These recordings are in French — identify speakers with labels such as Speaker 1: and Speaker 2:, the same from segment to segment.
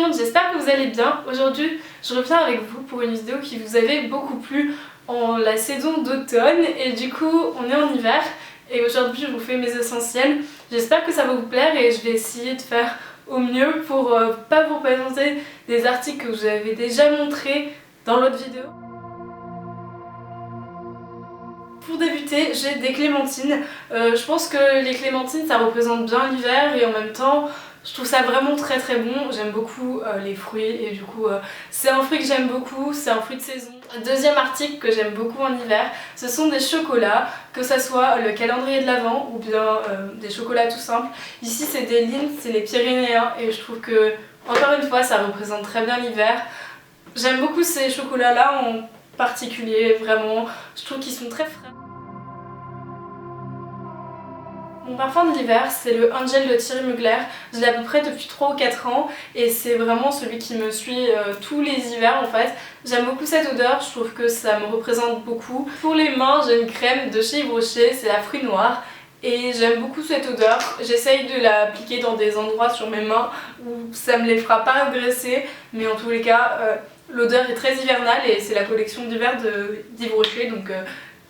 Speaker 1: monde, j'espère que vous allez bien. Aujourd'hui, je reviens avec vous pour une vidéo qui vous avait beaucoup plu en la saison d'automne et du coup on est en hiver et aujourd'hui je vous fais mes essentiels. J'espère que ça va vous plaire et je vais essayer de faire au mieux pour pas vous présenter des articles que je vous avais déjà montrés dans l'autre vidéo. Pour débuter, j'ai des clémentines. Je pense que les clémentines ça représente bien l'hiver et en même temps je trouve ça vraiment très très bon. J'aime beaucoup les fruits et du coup c'est un fruit que j'aime beaucoup, c'est un fruit de saison. Deuxième article que j'aime beaucoup en hiver, ce sont des chocolats, que ça soit le calendrier de l'Avent ou bien des chocolats tout simples. Ici c'est des Lindt, c'est les Pyrénéens et je trouve que encore une fois ça représente très bien l'hiver. J'aime beaucoup ces chocolats là en particulier, vraiment, je trouve qu'ils sont très frais. Mon parfum de l'hiver, c'est le Angel de Thierry Mugler. Je l'ai à peu près depuis 3 ou 4 ans et c'est vraiment celui qui me suit tous les hivers en fait. J'aime beaucoup cette odeur, je trouve que ça me représente beaucoup. Pour les mains, j'ai une crème de chez Yves Rocher, c'est la fruit noire. Et j'aime beaucoup cette odeur. J'essaye de l'appliquer dans des endroits sur mes mains où ça me les fera pas agresser, mais en tous les cas, l'odeur est très hivernale et c'est la collection d'hiver d'Yves Rocher, donc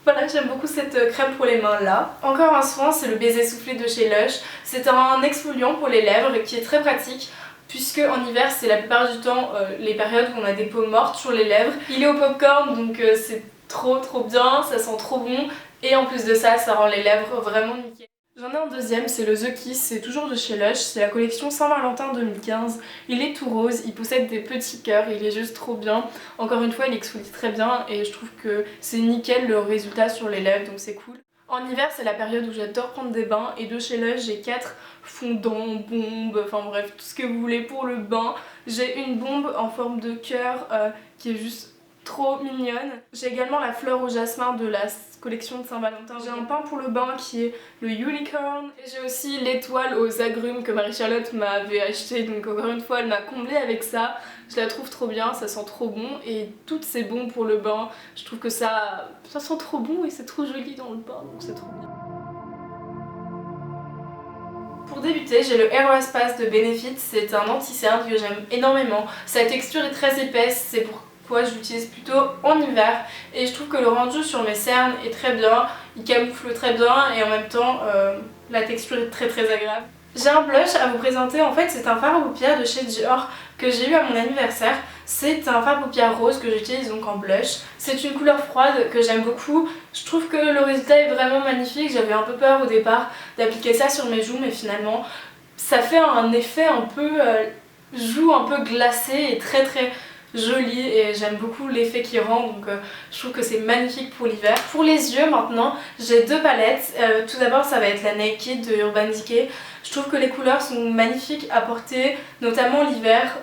Speaker 1: voilà, j'aime beaucoup cette crème pour les mains là. Encore un soin, c'est le baiser soufflé de chez Lush. C'est un exfoliant pour les lèvres qui est très pratique puisque en hiver c'est la plupart du temps les périodes où on a des peaux mortes sur les lèvres. Il est au popcorn donc c'est trop bien, ça sent trop bon et en plus de ça, ça rend les lèvres vraiment nickel. J'en ai un deuxième, c'est le The Kiss, c'est toujours de chez Lush, c'est la collection Saint-Valentin 2015. Il est tout rose, il possède des petits cœurs, il est juste trop bien. Encore une fois, il exfolie très bien et je trouve que c'est nickel le résultat sur les lèvres, donc c'est cool. En hiver, c'est la période où j'adore prendre des bains et de chez Lush, j'ai 4 fondants, bombes, enfin bref, tout ce que vous voulez pour le bain. J'ai une bombe en forme de cœur qui est juste trop mignonne. J'ai également la fleur au jasmin de la collection de Saint-Valentin. J'ai un pain pour le bain qui est le Unicorn. Et j'ai aussi l'étoile aux agrumes que Marie-Charlotte m'avait acheté, donc encore une fois elle m'a comblée avec ça. Je la trouve trop bien, ça sent trop bon et tout c'est bon pour le bain. Je trouve que ça sent trop bon et c'est trop joli dans le bain, donc c'est trop bien. Pour débuter, j'ai le Hair Loss Pass de Benefit, c'est un anti-cerne que j'aime énormément. Sa texture est très épaisse, c'est pourquoi je l'utilise plutôt en hiver et je trouve que le rendu sur mes cernes est très bien, il camoufle très bien et en même temps la texture est très agréable. J'ai un blush à vous présenter, en fait c'est un fard à paupières de chez Dior que j'ai eu à mon anniversaire. C'est un fard à paupières rose que j'utilise donc en blush. C'est une couleur froide que j'aime beaucoup. Je trouve que le résultat est vraiment magnifique. J'avais un peu peur au départ d'appliquer ça sur mes joues mais finalement ça fait un effet un peu joue un peu glacé et très joli et j'aime beaucoup l'effet qu'il rend donc je trouve que c'est magnifique pour l'hiver. Pour les yeux maintenant, j'ai deux palettes. Tout d'abord ça va être la Naked de Urban Decay. Je trouve que les couleurs sont magnifiques à porter, notamment l'hiver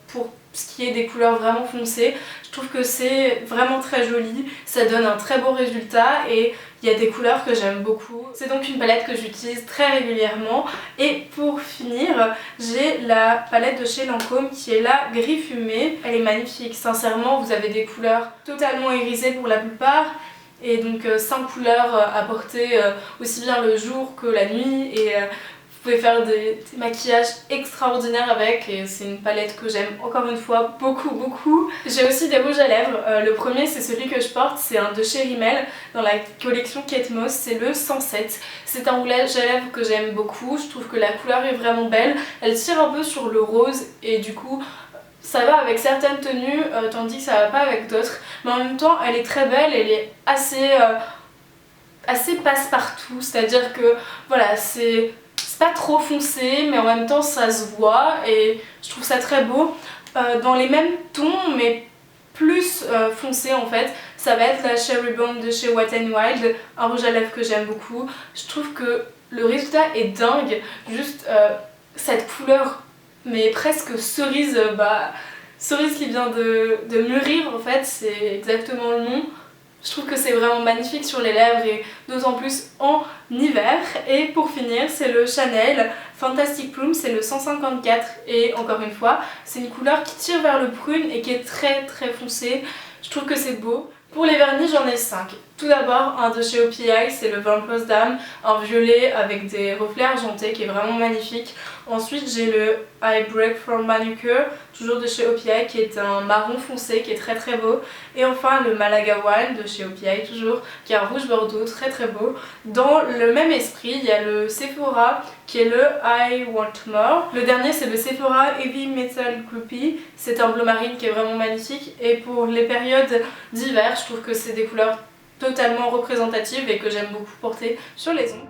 Speaker 1: pour ce qui est des couleurs vraiment foncées. Je trouve que c'est vraiment très joli, ça donne un très beau résultat et il y a des couleurs que j'aime beaucoup. C'est donc une palette que j'utilise très régulièrement. Et pour finir, j'ai la palette de chez Lancôme qui est la gris fumé. Elle est magnifique, sincèrement vous avez des couleurs totalement irisées pour la plupart. Et donc 5 couleurs à porter aussi bien le jour que la nuit et vous pouvez faire des maquillages extraordinaires avec et c'est une palette que j'aime encore une fois beaucoup. J'ai aussi des rouges à lèvres. Le premier c'est celui que je porte, c'est un de chez Rimmel dans la collection Kate Moss, c'est le 107. C'est un rouge à lèvres que j'aime beaucoup, je trouve que la couleur est vraiment belle. Elle tire un peu sur le rose et du coup ça va avec certaines tenues tandis que ça va pas avec d'autres. Mais en même temps elle est très belle, elle est assez passe-partout, c'est-à-dire que voilà c'est pas trop foncé mais en même temps ça se voit et je trouve ça très beau. Dans les mêmes tons mais plus foncé en fait, ça va être la Cherry Bomb de chez Wet n Wild, un rouge à lèvres que j'aime beaucoup. Je trouve que le résultat est dingue, juste cette couleur mais presque cerise, cerise qui vient de mûrir en fait, c'est exactement le nom. Je trouve que c'est vraiment magnifique sur les lèvres et d'autant plus en hiver. Et pour finir, c'est le Chanel Fantastic Plum, c'est le 154 et encore une fois, c'est une couleur qui tire vers le prune et qui est très foncée. Je trouve que c'est beau. Pour les vernis, j'en ai 5. Tout d'abord, un de chez OPI, c'est le Van Post Dame, un violet avec des reflets argentés qui est vraiment magnifique. Ensuite j'ai le I Break from Manucure, toujours de chez OPI, qui est un marron foncé qui est très très beau. Et enfin le Malaga Wine de chez OPI toujours, qui est un rouge bordeaux très très beau. Dans le même esprit il y a le Sephora qui est le I Want More. Le dernier c'est le Sephora Heavy Metal Groupie, c'est un bleu marine qui est vraiment magnifique. Et pour les périodes d'hiver je trouve que c'est des couleurs totalement représentatives et que j'aime beaucoup porter sur les ongles.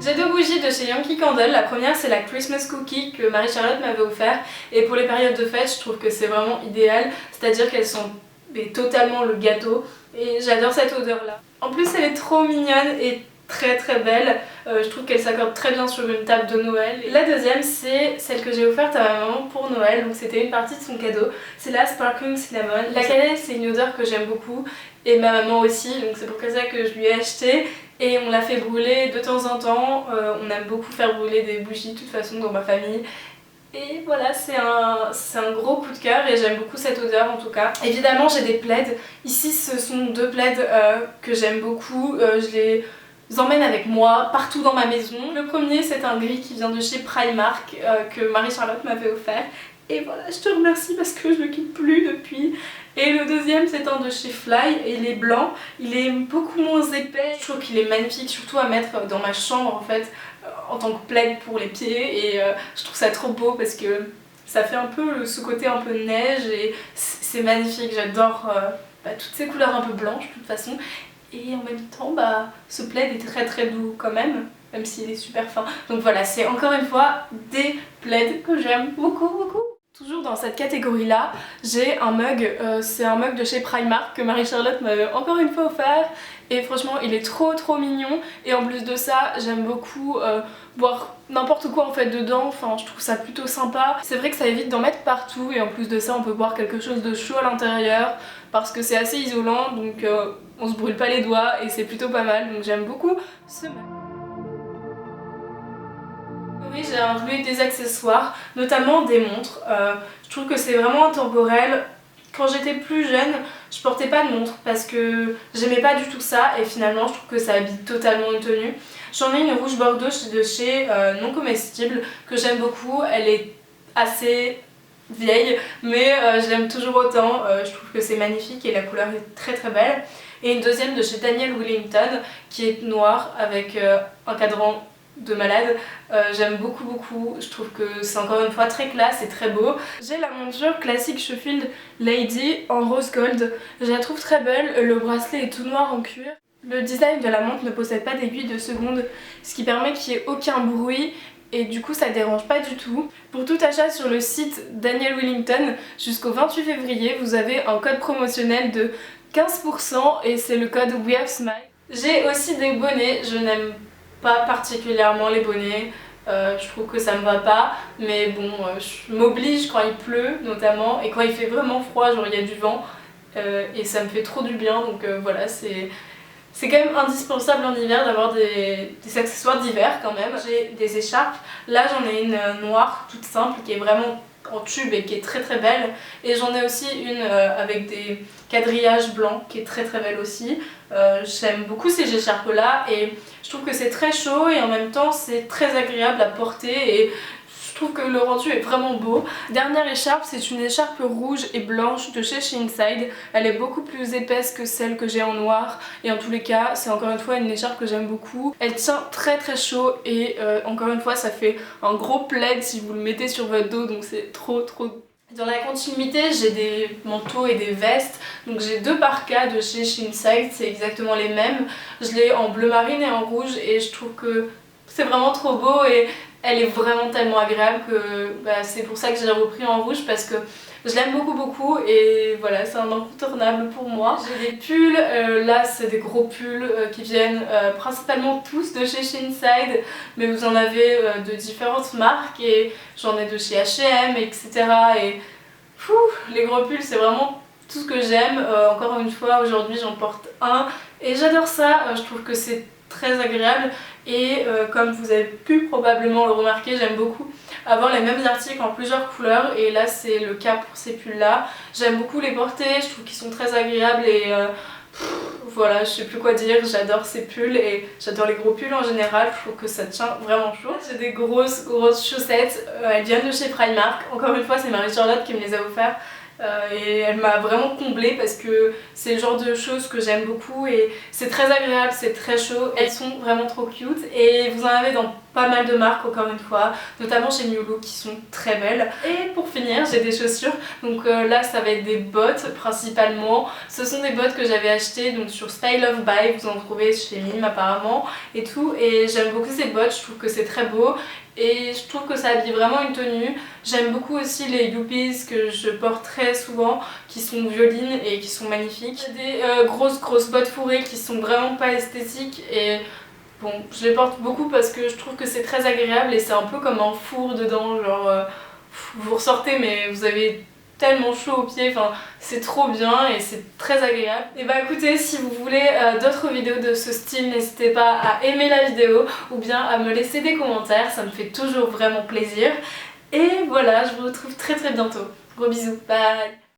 Speaker 1: J'ai deux bougies de chez Yankee Candle. La première c'est la Christmas Cookie que Marie-Charlotte m'avait offert, et pour les périodes de fête je trouve que c'est vraiment idéal, c'est-à-dire qu'elles sont totalement le gâteau et j'adore cette odeur là. En plus elle est trop mignonne et très très belle, je trouve qu'elle s'accorde très bien sur une table de Noël. La deuxième c'est celle que j'ai offerte à ma maman pour Noël, donc c'était une partie de son cadeau, c'est la Sparkling Cinnamon. La cannelle c'est une odeur que j'aime beaucoup et ma maman aussi, donc c'est pour ça que je lui ai acheté. Et on l'a fait brûler de temps en temps, on aime beaucoup faire brûler des bougies de toute façon dans ma famille. Et voilà, c'est un gros coup de cœur et j'aime beaucoup cette odeur en tout cas. Évidemment j'ai des plaids, ici ce sont deux plaids que j'aime beaucoup, je les emmène avec moi partout dans ma maison. Le premier c'est un gris qui vient de chez Primark que Marie-Charlotte m'avait offert. Et voilà, je te remercie parce que je le quitte plus depuis. Et le deuxième c'est un de chez Fly et il est blanc, il est beaucoup moins épais. Je trouve qu'il est magnifique, surtout à mettre dans ma chambre en fait, en tant que plaid pour les pieds. Et je trouve ça trop beau parce que ça fait un peu ce côté un peu neige et c'est magnifique. J'adore toutes ces couleurs un peu blanches de toute façon. Et en même temps ce plaid est très très doux quand même s'il est super fin. Donc voilà, c'est encore une fois des plaids que j'aime beaucoup beaucoup. Toujours dans cette catégorie là, j'ai un mug, c'est un mug de chez Primark que Marie-Charlotte m'avait encore une fois offert et franchement il est trop mignon. Et en plus de ça j'aime beaucoup boire n'importe quoi en fait dedans, enfin je trouve ça plutôt sympa. C'est vrai que ça évite d'en mettre partout et en plus de ça on peut boire quelque chose de chaud à l'intérieur parce que c'est assez isolant, donc on se brûle pas les doigts et c'est plutôt pas mal, donc j'aime beaucoup ce mug. Oui, j'ai inclus des accessoires, notamment des montres. Je trouve que c'est vraiment intemporel. Quand j'étais plus jeune, je portais pas de montre parce que j'aimais pas du tout ça et finalement je trouve que ça habille totalement une tenue. J'en ai une rouge bordeaux de chez Non Comestible que j'aime beaucoup. Elle est assez vieille mais je l'aime toujours autant. Je trouve que c'est magnifique et la couleur est très très belle. Et une deuxième de chez Daniel Wellington qui est noire avec un cadran de malade. J'aime beaucoup, je trouve que c'est encore une fois très classe et très beau. J'ai la monture classique Sheffield Lady en rose gold, je la trouve très belle, le bracelet est tout noir en cuir. Le design de la montre ne possède pas d'aiguille de seconde, ce qui permet qu'il n'y ait aucun bruit et du coup ça dérange pas du tout. Pour tout achat sur le site Daniel Wellington jusqu'au 28 février, vous avez un code promotionnel de 15% et c'est le code We Have Smile. J'ai aussi des bonnets, je n'aime pas particulièrement les bonnets, je trouve que ça me va pas, mais bon, je m'oblige quand il pleut notamment et quand il fait vraiment froid, genre il y a du vent et ça me fait trop du bien, donc voilà, c'est quand même indispensable en hiver d'avoir des accessoires d'hiver quand même. J'ai des écharpes, là j'en ai une noire toute simple qui est vraiment en tube et qui est très belle, et j'en ai aussi une avec des quadrillages blancs qui est très belle aussi. J'aime beaucoup ces écharpes là et je trouve que c'est très chaud et en même temps c'est très agréable à porter et je trouve que le rendu est vraiment beau. Dernière écharpe, c'est une écharpe rouge et blanche de chez Inside. Elle est beaucoup plus épaisse que celle que j'ai en noir et en tous les cas c'est encore une fois une écharpe que j'aime beaucoup. Elle tient très chaud et encore une fois ça fait un gros plaid si vous le mettez sur votre dos, donc c'est trop Dans la continuité, j'ai des manteaux et des vestes, donc j'ai deux parkas de chez Inside, c'est exactement les mêmes. Je l'ai en bleu marine et en rouge et je trouve que c'est vraiment trop beau et elle est vraiment tellement agréable que c'est pour ça que j'ai repris en rouge parce que je l'aime beaucoup et voilà, c'est un incontournable pour moi. J'ai des pulls, là c'est des gros pulls qui viennent principalement tous de chez Inside, mais vous en avez de différentes marques et j'en ai de chez H&M, etc. Et les gros pulls c'est vraiment tout ce que j'aime. Encore une fois aujourd'hui j'en porte un et j'adore ça, je trouve que c'est très agréable et comme vous avez pu probablement le remarquer, j'aime beaucoup avoir les mêmes articles en plusieurs couleurs et là c'est le cas pour ces pulls là. J'aime beaucoup les porter, je trouve qu'ils sont très agréables et voilà, je sais plus quoi dire, j'adore ces pulls et j'adore les gros pulls en général, je trouve que ça tient vraiment chaud. J'ai des grosses chaussettes, elles viennent de chez Primark, encore une fois c'est Marie-Charlotte qui me les a offertes. Et elle m'a vraiment comblée parce que c'est le genre de choses que j'aime beaucoup et c'est très agréable, c'est très chaud, elles sont vraiment trop cute et vous en avez dans pas mal de marques encore une fois, notamment chez New Look qui sont très belles. Et pour finir j'ai des chaussures, donc là ça va être des bottes principalement, ce sont des bottes que j'avais achetées donc sur Style of Buy, vous en trouvez chez Mime apparemment et tout, et j'aime beaucoup ces bottes, je trouve que c'est très beau. Et je trouve que ça habille vraiment une tenue. J'aime beaucoup aussi les Youpies que je porte très souvent, qui sont violines et qui sont magnifiques. Des grosses bottes fourrées qui sont vraiment pas esthétiques et bon, je les porte beaucoup parce que je trouve que c'est très agréable et c'est un peu comme un four dedans, genre vous ressortez mais vous avez tellement chaud aux pieds, enfin c'est trop bien et c'est très agréable. Et bah écoutez, si vous voulez d'autres vidéos de ce style, n'hésitez pas à aimer la vidéo ou bien à me laisser des commentaires, ça me fait toujours vraiment plaisir. Et voilà, je vous retrouve très bientôt. Gros bisous, bye!